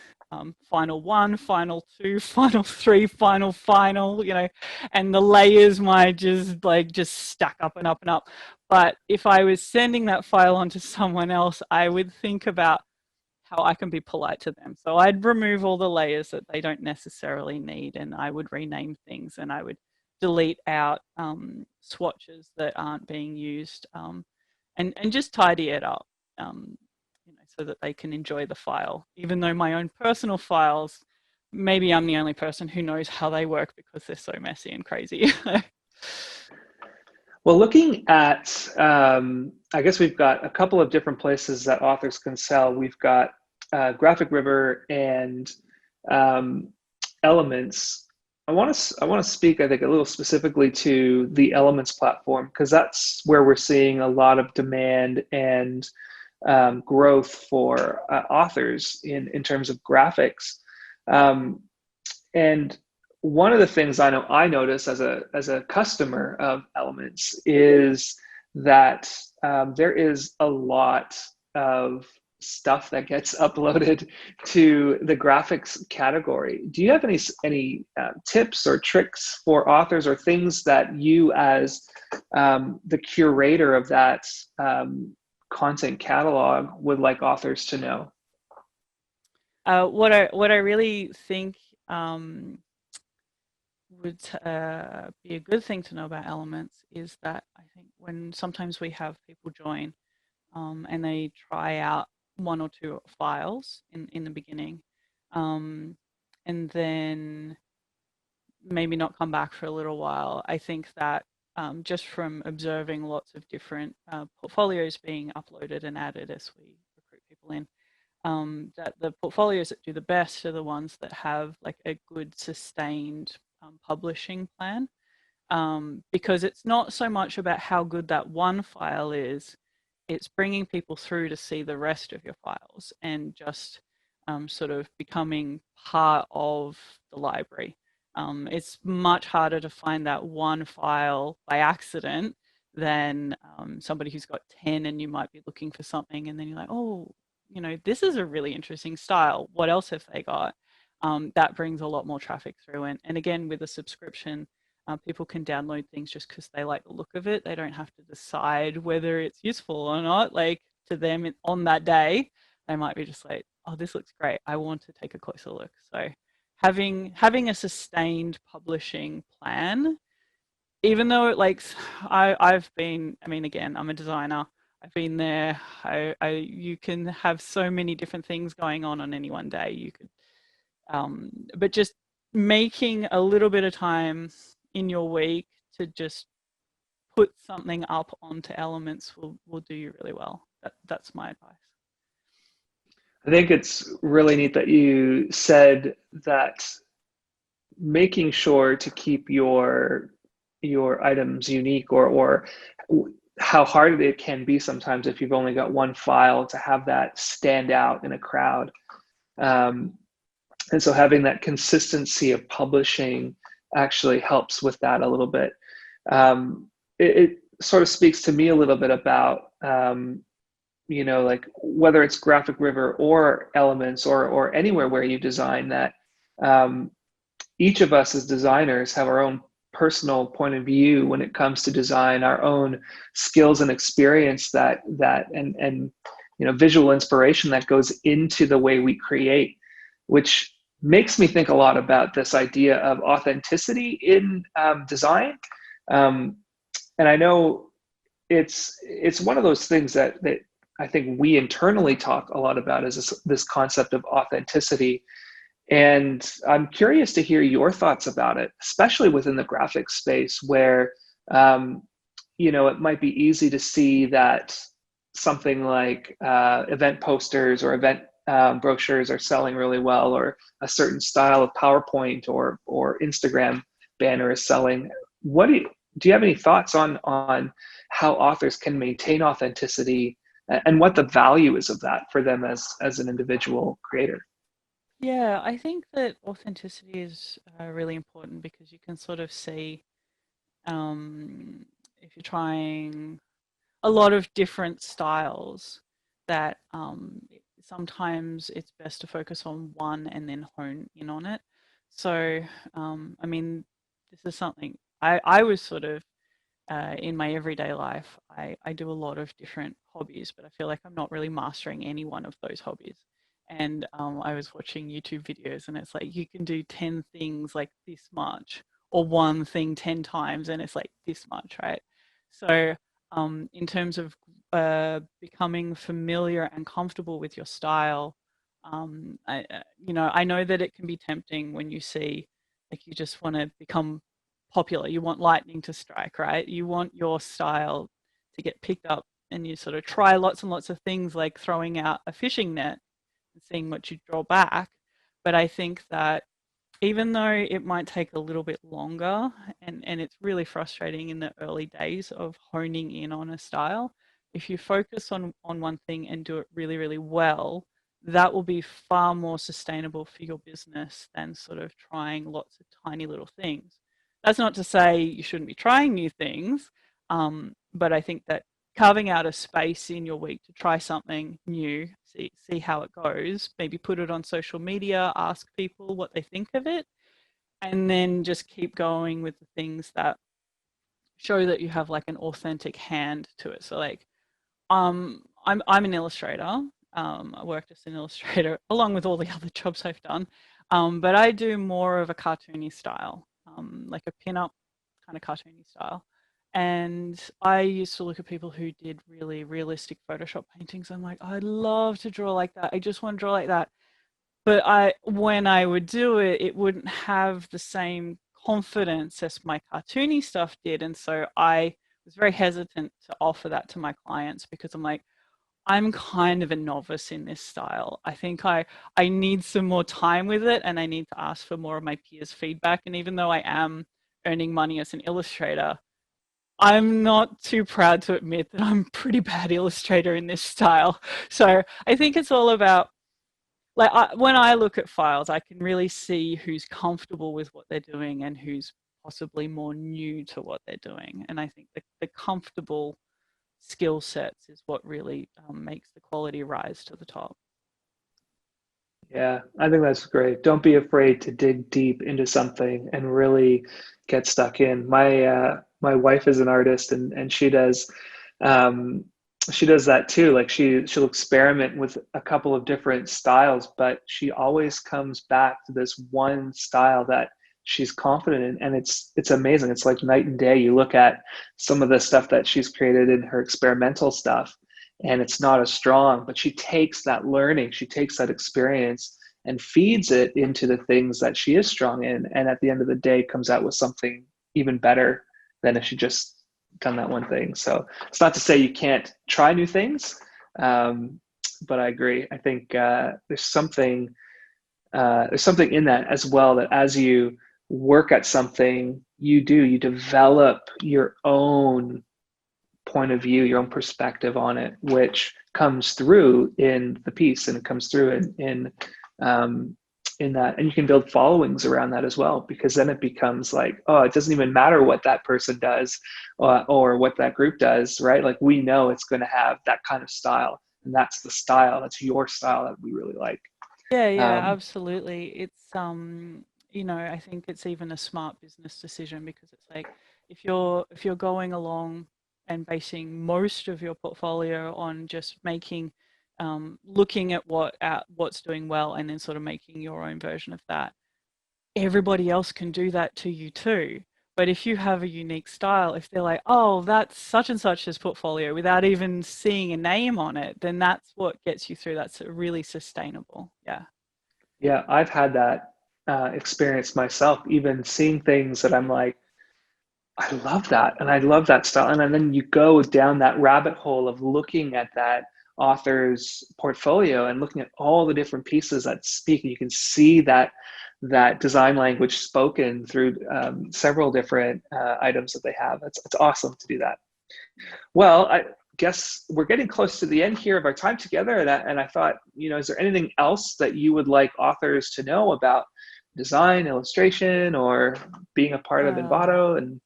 final 1, final 2, final 3, final, you know, and the layers might just stack up and up and up. But if I was sending that file on to someone else, I would think about how I can be polite to them. So I'd remove all the layers that they don't necessarily need, and I would rename things, and I would delete out swatches that aren't being used, and just tidy it up, you know, so that they can enjoy the file. Even though my own personal files, maybe I'm the only person who knows how they work because they're so messy and crazy. Well, looking at, I guess we've got a couple of different places that authors can sell. We've got GraphicRiver and Elements. I want to speak, I think, a little specifically to the Elements platform, because that's where we're seeing a lot of demand and growth for authors in terms of graphics. And one of the things I notice as a customer of Elements is that there is a lot of stuff that gets uploaded to the graphics category. Do you have any tips or tricks for authors, or things that you, as the curator of that content catalog, would like authors to know? What I really think would be a good thing to know about Elements is that I think when sometimes we have people join and they try out 1 or 2 files in the beginning, and then maybe not come back for a little while. I think that just from observing lots of different portfolios being uploaded and added as we recruit people in, that the portfolios that do the best are the ones that have like a good sustained publishing plan, because it's not so much about how good that one file is, it's bringing people through to see the rest of your files and just sort of becoming part of the library. It's much harder to find that one file by accident than somebody who's got 10 and you might be looking for something and then you're like, oh, you know, this is a really interesting style. What else have they got? That brings a lot more traffic through. And again, with a subscription, people can download things just because they like the look of it. They don't have to decide whether it's useful or not. Like, to them on that day, they might be just like, oh, this looks great. I want to take a closer look. So having a sustained publishing plan, even though I've been, I mean, again, I'm a designer. I've been there. You can have so many different things going on any one day. You could, but just making a little bit of time in your week to just put something up onto Elements will do you really well. That's my advice. I think it's really neat that you said that making sure to keep your items unique, or how hard it can be sometimes if you've only got one file to have that stand out in a crowd. And so having that consistency of publishing actually helps with that a little bit. It sort of speaks to me a little bit about, you know, like whether it's GraphicRiver or Elements or anywhere where you design, that each of us as designers have our own personal point of view when it comes to design, our own skills and experience and you know, visual inspiration that goes into the way we create, which makes me think a lot about this idea of authenticity in design. And I know it's one of those things that I think we internally talk a lot about, is this concept of authenticity. And I'm curious to hear your thoughts about it, especially within the graphics space, where it might be easy to see that something like event posters or event brochures are selling really well, or a certain style of PowerPoint or Instagram banner is selling. Do you have any thoughts on how authors can maintain authenticity and what the value is of that for them as an individual creator? Yeah, I think that authenticity is really important because you can sort of see um, if you're trying a lot of different styles that sometimes it's best to focus on one and then hone in on it. So, I mean, this is something I was sort of in my everyday life. I do a lot of different hobbies, but I feel like I'm not really mastering any one of those hobbies. And I was watching YouTube videos, and it's like you can do 10 things like this much, or one thing 10 times, and it's like this much, right? So, in terms of becoming familiar and comfortable with your style, I know that it can be tempting when you see, like, you just want to become popular. You want lightning to strike, right? You want your style to get picked up, and you sort of try lots and lots of things, like throwing out a fishing net and seeing what you draw back. But I think that even though it might take a little bit longer, and it's really frustrating in the early days of honing in on a style, if you focus on one thing and do it really, really well, that will be far more sustainable for your business than sort of trying lots of tiny little things. That's not to say you shouldn't be trying new things, but I think that carving out a space in your week to try something new, see how it goes, maybe put it on social media, ask people what they think of it, and then just keep going with the things that show that you have like an authentic hand to it. So like I'm an illustrator. I worked as an illustrator along with all the other jobs I've done. But I do more of a cartoony style, like a pin-up kind of cartoony style. And I used to look at people who did really realistic Photoshop paintings. I'm like, I'd love to draw like that. I just want to draw like that. But when I would do it, it wouldn't have the same confidence as my cartoony stuff did. And so I was very hesitant to offer that to my clients because I'm like, I'm kind of a novice in this style. I think I need some more time with it, and I need to ask for more of my peers' feedback. And even though I am earning money as an illustrator, I'm not too proud to admit that I'm a pretty bad illustrator in this style. So I think it's all about, like, when I look at files, I can really see who's comfortable with what they're doing and who's possibly more new to what they're doing. And I think the comfortable skill sets is what really makes the quality rise to the top. Yeah, I think that's great. Don't be afraid to dig deep into something and really get stuck in. My wife is an artist, and um, she does that too. Like she'll experiment with a couple of different styles, but she always comes back to this one style that she's confident in, and it's amazing. It's like night and day. You look at some of the stuff that she's created in her experimental stuff, and it's not as strong, but she takes that learning, she takes that experience and feeds it into the things that she is strong in, and at the end of the day comes out with something even better than if she just done that one thing. So it's not to say you can't try new things, um, but I agree. I think there's something in that as well, that as you work at something, you develop your own point of view, your own perspective on it, which comes through in the piece, and it comes through in that, and you can build followings around that as well, because then it becomes like, oh, it doesn't even matter what that person does, or what that group does, right? Like, we know it's going to have that kind of style, and that's the style, that's your style that we really like. Yeah, yeah, um, absolutely. It's I think it's even a smart business decision because it's like if you're going along and basing most of your portfolio on just making looking at what's doing well and then sort of making your own version of that, everybody else can do that to you too. But if you have a unique style, if they're like, oh, that's such and such's portfolio without even seeing a name on it, then that's what gets you through. That's really sustainable. Yeah. yeah, I've had that experience myself, even seeing things that I'm like, I love that. And I love that style. And then you go down that rabbit hole of looking at that author's portfolio and looking at all the different pieces that speak. You can see that design language spoken through several different items that they have. It's awesome to do that. Well, I guess we're getting close to the end here of our time together. And I thought, is there anything else that you would like authors to know about design, illustration, or being a part of Envato? And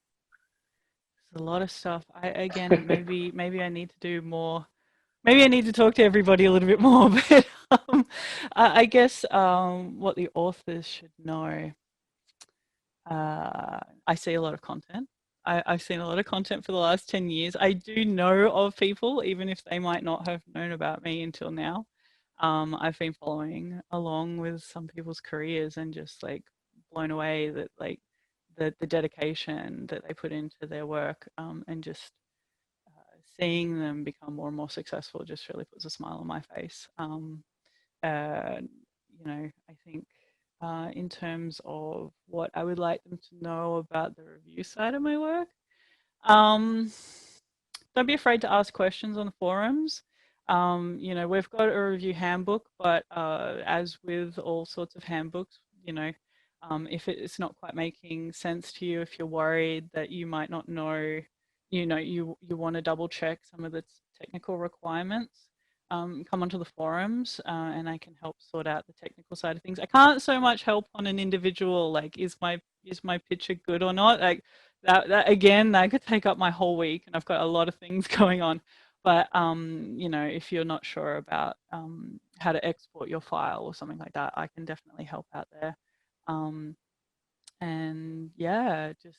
a lot of stuff. Again, maybe I need to do more. Maybe I need to talk to everybody a little bit more. But I guess what the authors should know. I see a lot of content. I've seen a lot of content for the last 10 years. I do know of people, even if they might not have known about me until now. I've been following along with some people's careers and just like blown away that like the dedication that they put into their work, and just seeing them become more and more successful just really puts a smile on my face. I think in terms of what I would like them to know about the review side of my work, don't be afraid to ask questions on the forums. We've got a review handbook, but as with all sorts of handbooks, if it's not quite making sense to you, if you're worried that you might not know, you want to double check some of the technical requirements, come onto the forums, and I can help sort out the technical side of things. I can't so much help on an individual, like, is my picture good or not? Like that again, that could take up my whole week, and I've got a lot of things going on. But if you're not sure about how to export your file or something like that, I can definitely help out there. And yeah, just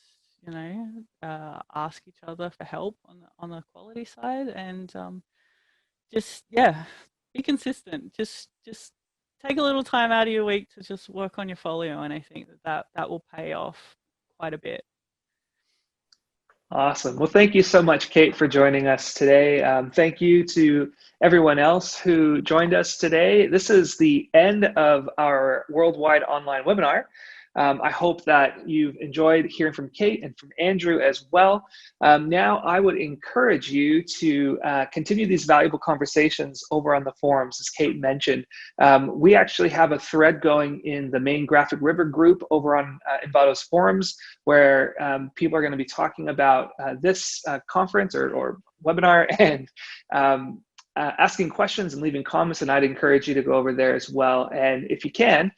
ask each other for help on the quality side, and just be consistent. Just take a little time out of your week to just work on your folio, and I think that will pay off quite a bit. Awesome. Well, thank you so much, Kate, for joining us today. Thank you to everyone else who joined us today. This is the end of our worldwide online webinar. I hope that you've enjoyed hearing from Kate and from Andrew as well. Now, I would encourage you to continue these valuable conversations over on the forums, as Kate mentioned. We actually have a thread going in the main GraphicRiver group over on Envato's forums, where people are going to be talking about this conference or webinar, and asking questions and leaving comments, and I'd encourage you to go over there as well. And if you can,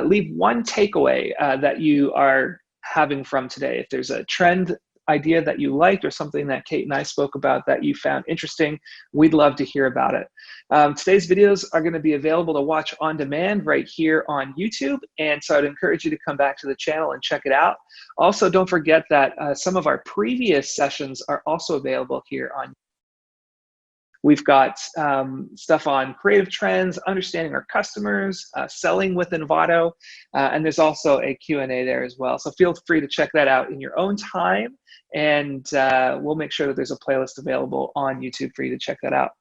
leave one takeaway that you are having from today. If there's a trend idea that you liked or something that Kate and I spoke about that you found interesting, we'd love to hear about it. Today's videos are going to be available to watch on demand right here on YouTube, and so I'd encourage you to come back to the channel and check it out. Also, don't forget that some of our previous sessions are also available here on YouTube. We've got stuff on creative trends, understanding our customers, selling with Envato, and there's also a Q&A there as well. So feel free to check that out in your own time, and we'll make sure that there's a playlist available on YouTube for you to check that out.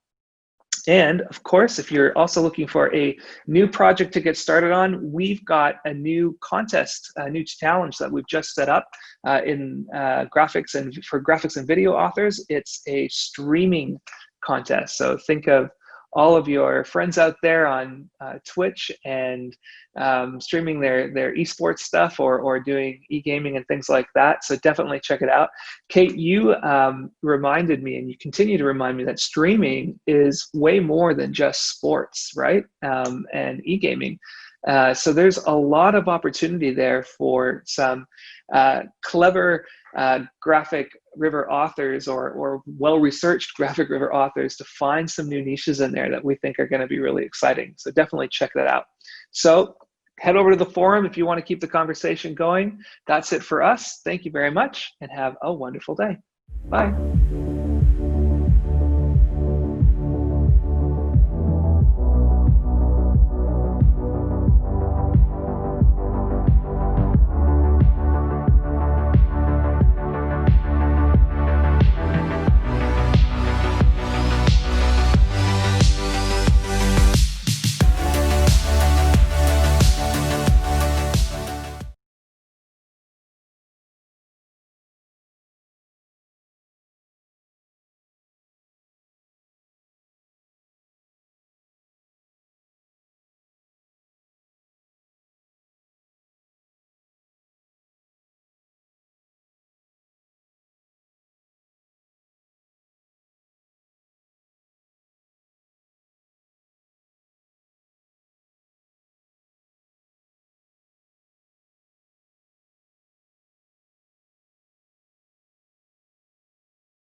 And of course, if you're also looking for a new project to get started on, we've got a new contest, a new challenge that we've just set up in graphics and for graphics and video authors. It's a streaming contest. So think of all of your friends out there on Twitch and streaming their esports stuff or doing e-gaming and things like that. So definitely check it out. Kate, you reminded me, and you continue to remind me, that streaming is way more than just sports, right? And e-gaming. So there's a lot of opportunity there for some clever GraphicRiver authors or well-researched GraphicRiver authors to find some new niches in there that we think are going to be really exciting. So definitely check that out. So head over to the forum if you want to keep the conversation going. That's it for us. Thank you very much, and have a wonderful day. Bye.